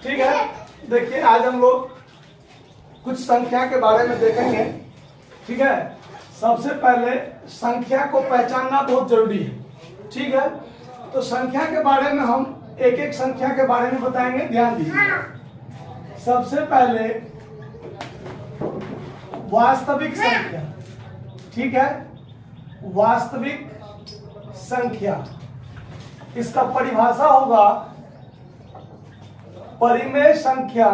ठीक है, देखिए आज हम लोग कुछ संख्या के बारे में देखेंगे। ठीक है, सबसे पहले संख्या को पहचानना बहुत जरूरी है। ठीक है, तो संख्या के बारे में हम एक एक संख्या के बारे में बताएंगे, ध्यान दीजिए। सबसे पहले वास्तविक संख्या। ठीक है, वास्तविक संख्या, इसका परिभाषा होगा परिमेय संख्या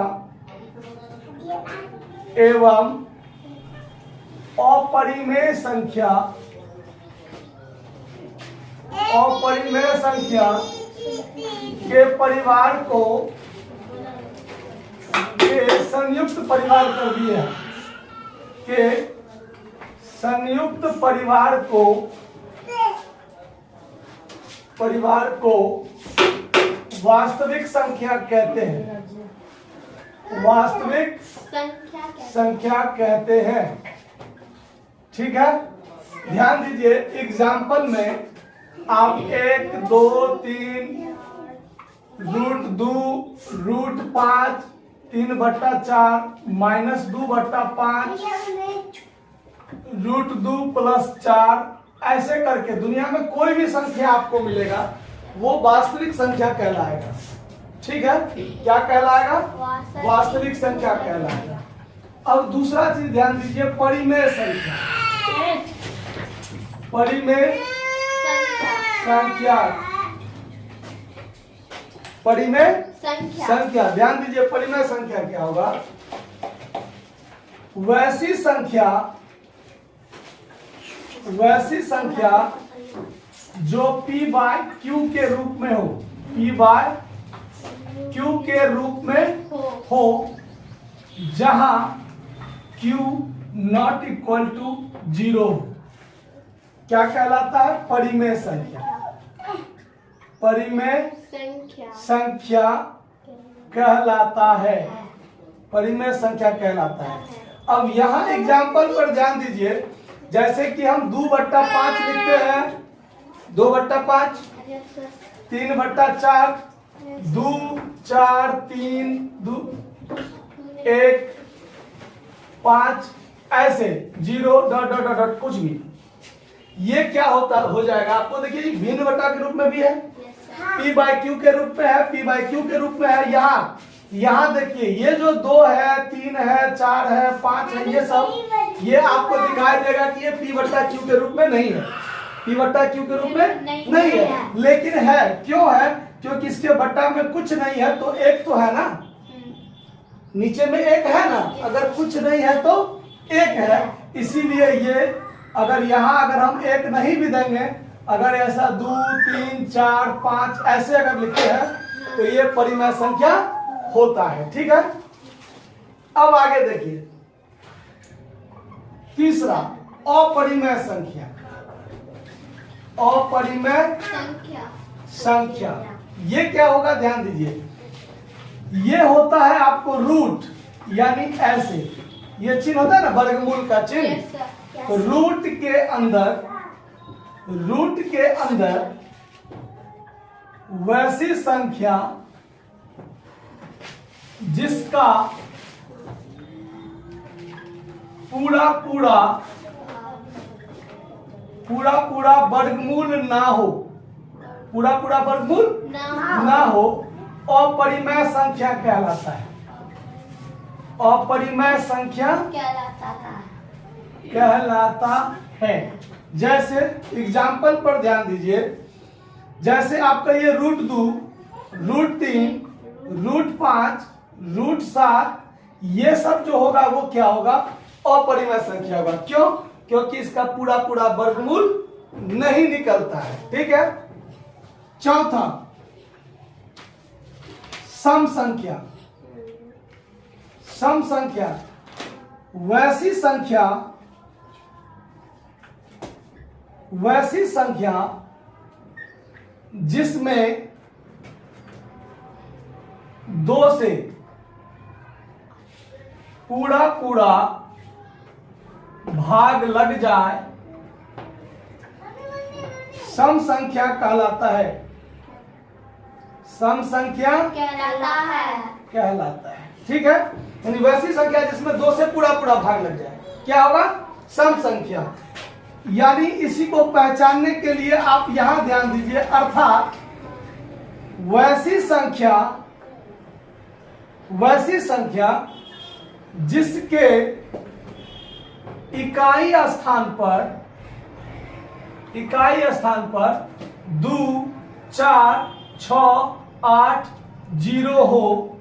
एवं अपरिमेय संख्या, अपरिमेय संख्या के परिवार को के संयुक्त परिवार कर दिया के संयुक्त परिवार को वास्तविक संख्या कहते हैं। वास्तविक संख्या कहते हैं। ठीक है, ध्यान दीजिए। एग्जाम्पल में आप 1, 2, 3, √2, √5, 3/4, -2/5, √2 + 4 ऐसे करके दुनिया में कोई भी संख्या आपको मिलेगा वो वास्तविक संख्या कहलाएगा। ठीक है, क्या कहलाएगा? वास्तविक संख्या कहलाएगा। अब दूसरा चीज ध्यान दीजिए, परिमेय संख्या। परिमेय संख्या, परिमेय संख्या, ध्यान दीजिए। परिमेय संख्या क्या होगा? वैसी संख्या जो p/q के रूप में हो, p/q के रूप में हो, जहां q ≠ 0 क्या कहलाता है? परिमेय संख्या। परिमेय संख्या कहलाता है। परिमेय संख्या कहलाता है। अब यहाँ एग्जाम्पल पर ध्यान दीजिए। जैसे कि हम 2/5 लिखते हैं, 2/5, 3/4, 2, 4, 3, 2, 1, 5 ऐसे 0 ... कुछ भी। ये क्या हो जाएगा आपको देखिए, भिन्न बटा के रूप में भी है, p/q के रूप में है, p/q के रूप में है। यहाँ देखिए, ये जो 2 है, 3 है, 4 है, 5 है, ये सब ये आपको दिखाई देगा कि ये p/q के रूप में नहीं है, p/q के रूप में नहीं है, लेकिन है। क्यों है? क्योंकि इसके बट्टा में कुछ नहीं है तो एक तो है ना, नीचे में एक है ना, अगर कुछ नहीं है तो एक है। इसीलिए ये अगर हम एक नहीं भी देंगे, अगर ऐसा 2, 3, 4, 5 ऐसे अगर लिखते हैं तो ये परिमेय संख्या होता है। ठीक है, अब आगे देखिए तीसरा, अपरिमेय संख्या। अपरिमेय संख्या ये क्या होगा? ध्यान दीजिए। ये होता है आपको रूट, यानी ऐसे ये चिन्ह होता है ना, वर्गमूल का चिन्ह। तो रूट के अंदर वैसी संख्या जिसका पूरा वर्गमूल ना हो, पूरा वर्गमूल ना हो, अपरिमेय संख्या कहलाता है। अपरिमेय संख्या कहलाता है। जैसे एग्जाम्पल पर ध्यान दीजिए। जैसे आपका ये √2, √3, √5, √7 ये सब जो होगा वो क्या होगा? अपरिमेय संख्या होगा। क्यों? क्योंकि इसका पूरा वर्गमूल नहीं निकलता है। ठीक है, चौथा, सम संख्या। सम संख्या वैसी संख्या जिसमें 2 से पूरा भाग लग जाए, सम संख्या कहलाता है। सम संख्या कहलाता है। ठीक है, यानी वैसी संख्या जिसमें 2 से पूरा पूरा भाग लग जाए क्या होगा, सम संख्या। यानी इसी को पहचानने के लिए आप यहां ध्यान दीजिए, अर्थात वैसी संख्या जिसके इकाई स्थान पर 2, 4, 6, 8, 0 हो,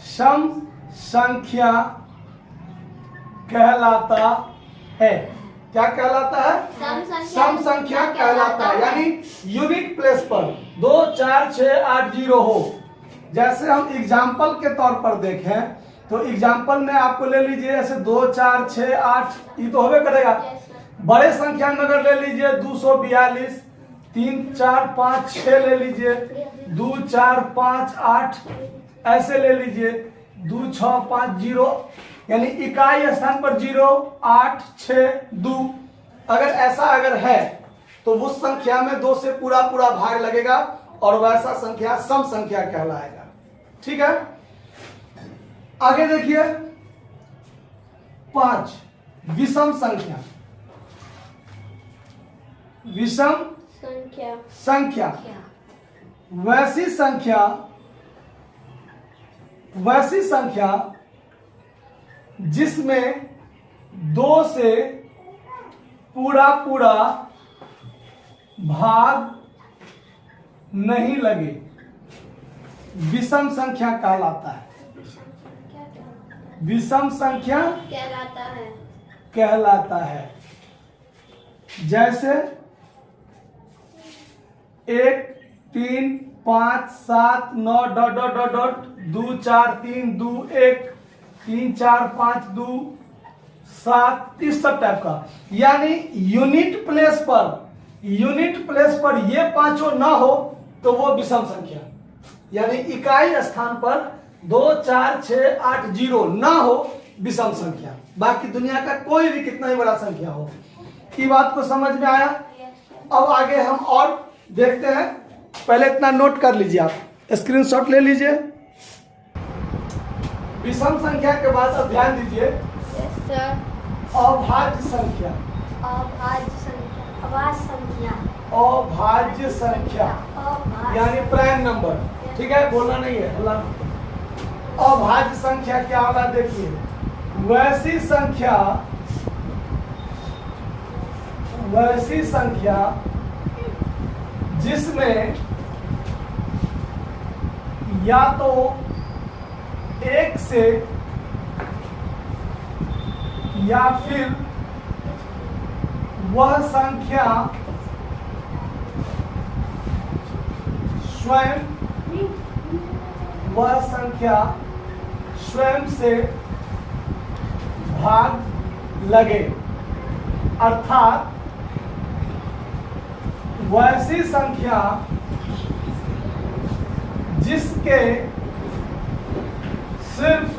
सम संख्या कहलाता है। क्या कहलाता है, सम संख्या कहलाता है। यानी यूनिट प्लेस पर 2, 4, 6, 8, 0 हो। जैसे हम एग्जाम्पल के तौर पर देखें तो एग्जाम्पल में आपको ले लीजिए ऐसे 2, 4, 6, 8 ये तो होबे करेगा। बड़े संख्या में अगर ले लीजिए 242, 3, 4, 5, 6 ले लीजिए, 2, 4, 5, 8 ऐसे ले लीजिए, 2, 6, 5, 0, यानी इकाई स्थान पर 0, 8, 6, 2। अगर है तो उस संख्या में 2 से पूरा पूरा भाग लगेगा और वैसा संख्या सम संख्या कहलाएगा। ठीक है, आगे देखिए 5 विषम संख्या। विषम संख्या वैसी संख्या जिसमें 2 से पूरा पूरा भाग नहीं लगे, विषम संख्या कहलाता है। विषम संख्या कहलाता है। जैसे 1, 3, 5, 7, 9 डॉट डॉट डॉट डॉट 2, 4, 3, 2, 1, 3, 4, 5, 2, 7 इस सब टाइप का। यानी यूनिट प्लेस पर ये पांचों ना हो तो वो विषम संख्या, यानी इकाई स्थान पर 2, 4, 6, 8, 0 ना हो विषम संख्या। बाकी दुनिया का कोई भी कितना ही बड़ा संख्या हो। ये बात को समझ में आया। अब आगे हम और देखते हैं। पहले इतना नोट कर लीजिए, आप स्क्रीनशॉट ले लीजिए। विषम संख्या के बाद अब ध्यान दीजिए अभाज्य संख्या। अभाज्य संख्या यानी प्राइम नंबर। ठीक है, बोलना नहीं है, अभाज्य संख्या क्या होगा देखिए, वैसी संख्या जिसमें या तो 1 से या फिर वह संख्या स्वयं से भाग लगे। अर्थात वैसी संख्या जिसके सिर्फ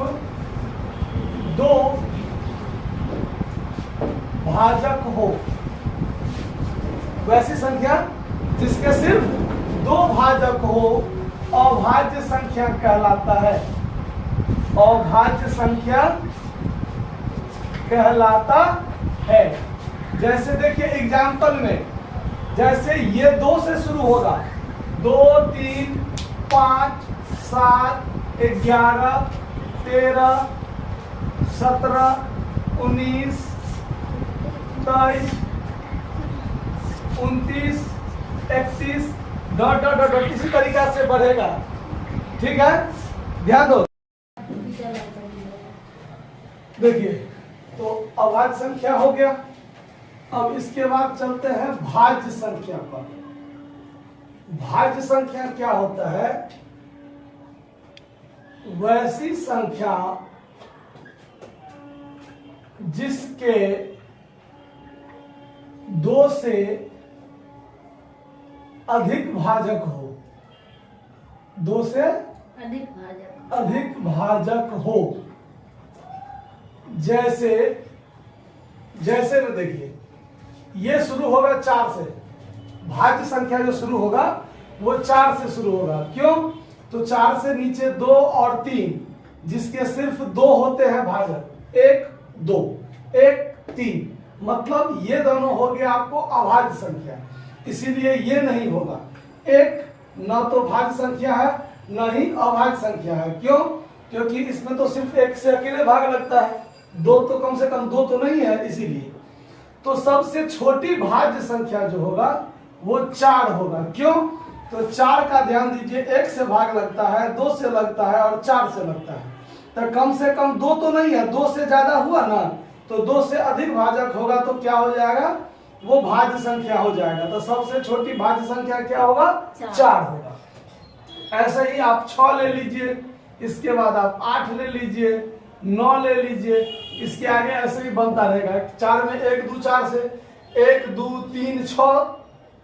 2 भाजक हो। वैसी संख्या जिसके सिर्फ 2 भाजक हो अभाज्य संख्या कहलाता है। अभाज्य संख्या कहलाता है। जैसे देखिए एग्जाम्पल में, जैसे ये 2 से शुरू होगा, 2, 3, 5, 7, 11, 13, 17, 19, 22, 29, 31 डॉट डॉट डॉट इसी तरीका से बढ़ेगा। ठीक है, ध्यान दो। देखिए तो अभाज्य संख्या हो गया। अब इसके बाद चलते हैं भाज्य संख्या पर। भाज्य संख्या क्या होता है, वैसी संख्या जिसके 2 से अधिक भाजक हो। 2 से अधिक भाजक हो। जैसे में देखिए ये शुरू होगा 4 से। भाज्य संख्या जो शुरू होगा वो 4 से शुरू होगा। क्यों? तो 4 से नीचे 2 और 3, जिसके सिर्फ 2 होते हैं भाजक, 1 2 1 3, मतलब ये दोनों हो गया आपको अभाज्य संख्या, इसीलिए ये नहीं होगा। 1 न तो भाज्य संख्या है न ही अभाज्य संख्या है। क्यों? क्योंकि इसमें तो सिर्फ 1 से अकेले भाग लगता है, 2 तो कम से कम 2 तो नहीं है, इसीलिए। तो सबसे छोटी भाज्य संख्या जो होगा वो 4 होगा। क्यों? तो 4 का ध्यान दीजिए, 1 से भाग लगता है, 2 से लगता है और 4 से लगता है, तो कम से कम 2 तो नहीं है, 2 से ज्यादा हुआ ना, तो 2 से अधिक भाजक होगा तो क्या हो जाएगा, वो भाज्य संख्या हो जाएगा। तो सबसे छोटी भाज्य संख्या क्या होगा, 4 होगा। ऐसे ही आप 6 ले लीजिए, इसके बाद आप 8 ले लीजिए, 9 ले लीजिए, इसके आगे ऐसे ही बनता रहेगा। 4 में 1 2 4 से 1 2 3 6,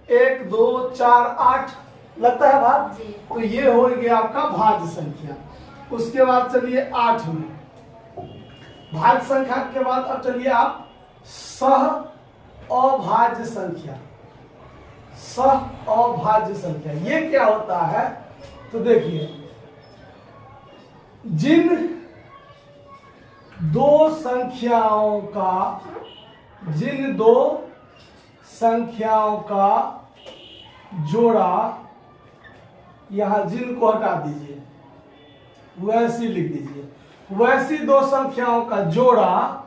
1 2 4 8 लगता है भाग, तो ये हो गया आपका भाज्य संख्या। उसके बाद चलिए 8 में भाज्य संख्या के बाद अब चलिए आप सह अभाज्य संख्या। सह अभाज्य संख्या ये क्या होता है, तो देखिए जिन 2 संख्याओं का जोड़ा, यहां जिन को हटा दीजिए, वैसी लिख दीजिए, वैसी 2 संख्याओं का जोड़ा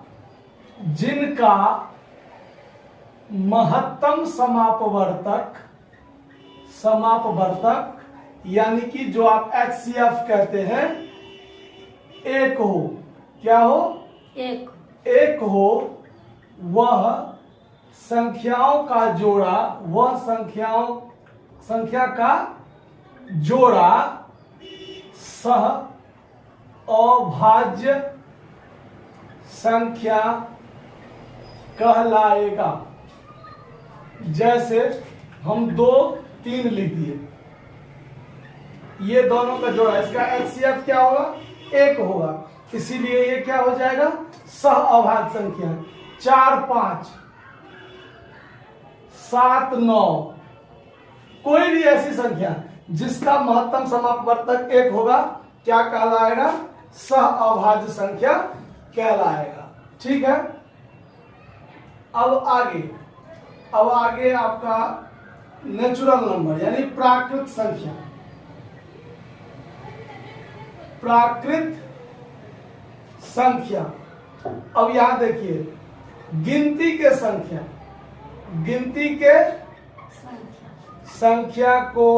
जिनका महत्तम समापवर्तक यानी कि जो आप HCF कहते हैं, 1 हो। क्या हो? 1 हो, वह संख्याओं का जोड़ा, वह संख्या का जोड़ा सह अभाज्य संख्या कहलाएगा। जैसे हम 2 3 लिख दिए, ये दोनों का जोड़ा, इसका HCF क्या होगा, 1 होगा, इसीलिए ये क्या हो जाएगा, सह अभाज्य संख्या। 4 5 7 9, कोई भी ऐसी संख्या जिसका महत्तम समापवर्तक 1 होगा, क्या कहलाएगा, सह अभाज्य संख्या कहलाएगा। ठीक है। अब आगे आपका नेचुरल नंबर यानी प्राकृत संख्या। प्राकृत संख्या, अब यहां देखिए गिनती के संख्या को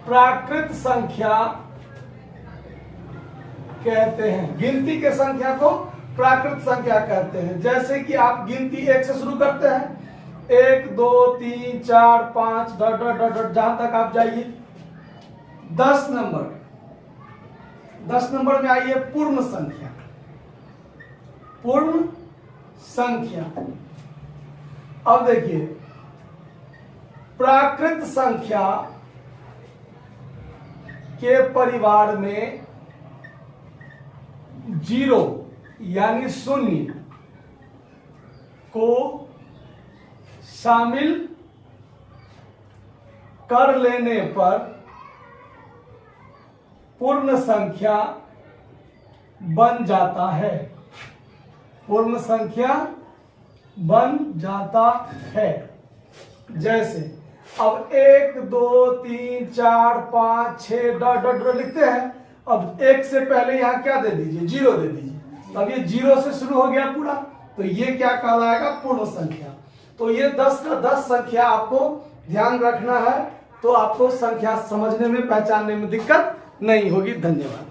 प्राकृत संख्या कहते हैं। गिनती के संख्या को प्राकृत संख्या कहते हैं। जैसे कि आप गिनती 1 से शुरू करते हैं, 1 2 3 4 5 डॉट डॉट डॉट डॉट, जहां तक आप जाइए। 10 नंबर में आइए पूर्ण संख्या। अब देखिए प्राकृत संख्या के परिवार में 0 यानी 0 को शामिल कर लेने पर पूर्ण संख्या बन जाता है। पूर्ण संख्या बन जाता है। जैसे अब 1 2 3 4 5 6 डॉट डॉट डॉट लिखते हैं। अब 1 से पहले यहां क्या दे दीजिए, 0 दे दीजिए। अब ये 0 से शुरू हो गया पूरा, तो ये क्या कहलाएगा, पूर्ण संख्या। तो ये 10 का 10 संख्या आपको ध्यान रखना है, तो आपको संख्या समझने में, पहचानने में दिक्कत नहीं होगी। धन्यवाद।